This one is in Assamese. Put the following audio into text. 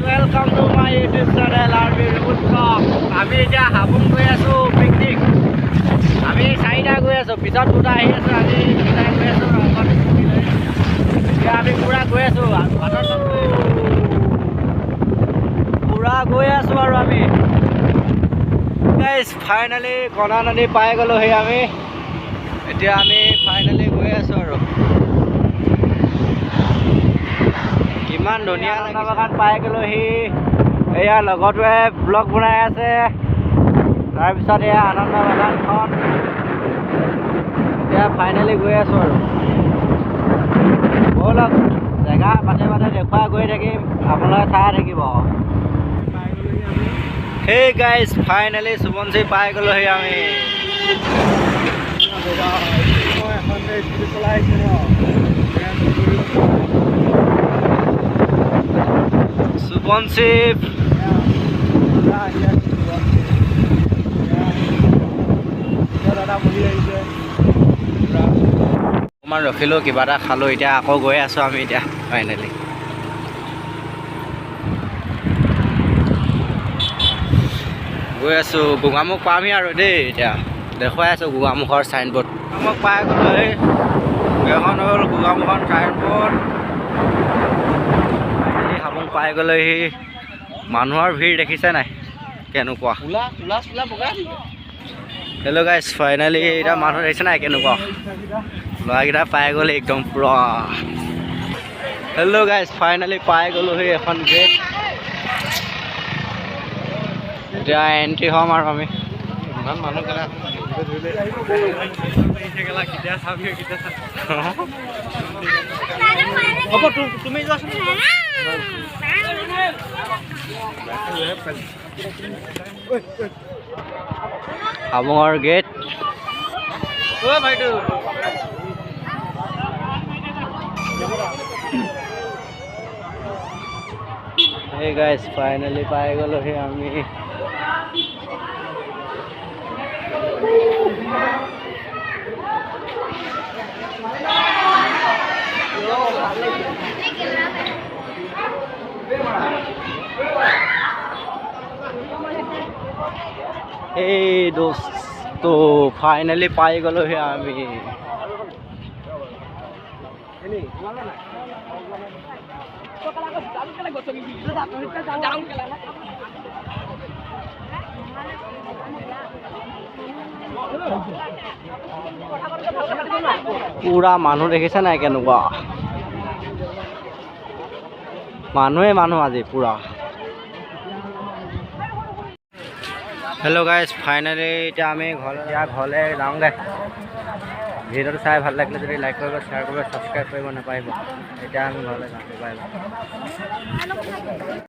Welcome to my YouTube channel rubul vlog. আমি এতিয়া হাবুং গৈ আছো পিকনিক। আমি চাৰিটা গৈ আছো, পিছত দুটা আহি আছে। আমি তিনিটা গৈ আছো। এতিয়া আমি পুৰা গৈ আছো, পুৰা গৈ আছো আৰু আমি গাইজ ফাইনেলি কণা নদী পাই গ'লোহি আমি। এতিয়া আমি ফাইনেলি গৈ আছো আৰু কিমান ধুনীয়া চাহ বাগান পাই গ'লোহি। এয়া লগৰটোৱে ব্লগ বনাই আছে। তাৰপিছত এয়া আনন্দ বাগানখন। এতিয়া ফাইনেলি গৈ আছো আৰু ব'লক জেগা বাটে বাটে দেখুৱাই গৈ থাকিম, আপোনালোকে চাই থাকিব। সেই গাইজ ফাইনেলি সোৱণশিৰি পাই গ'লোহি আমি। সোৱণশিৰি অকণমান ৰখিলোঁ, কিবা এটা খালোঁ। এতিয়া আকৌ গৈ আছোঁ আমি এতিয়া ফাইনেলি। গৈ আছোঁ গোগামুখ পামহি আৰু দেই। এতিয়া দেখুৱাই আছোঁ গোগামুখৰ চাইনবোৰ্ড। গোগামুখ পাই গ'লো। এইখন হ'ল গোগামুখৰ চাইনবোৰ্ড। হাবুং পাই গ'লেহি। মানুহৰ ভিৰ দেখিছে নাই কেনেকুৱা। হেল্ল' গাইজ ফাইনেলি এতিয়া মানুহ দেখিছে নাই কেনেকুৱা। ল'ৰাকেইটা পাই গ'লে একদম পুৰা। হেল্ল' গাইজ ফাইনেলি পাই গ'লোহি এখন গেট। এতিয়া এণ্ট্ৰি হ'ম আৰু আমি। ইমান মানুহ হ'ব তুমি যোৱাচোন। হাবুঙৰ গেট। এই গাইজ ফাইনেলি পাই গ'লোহি আমি। এই দোস্ত ফাইনেলি পাই গ'লোহি আমি। পুৰা মানুহ দেখিছে নাই কেনেকুৱা। মানুহে মানুহ আজি পুৰা। হেল্ল' গাইজ ফাইনেলি এতিয়া আমি ঘৰলৈ যাওঁগৈ। ভিডিঅ'টো চাই ভাল লাগিলে যদি লাইক কৰিব, শ্বেয়াৰ কৰিব, ছাবস্ক্ৰাইব কৰিব নাপাহৰিব। এতিয়া আমি ঘৰলৈ যাওঁ। Bye bye.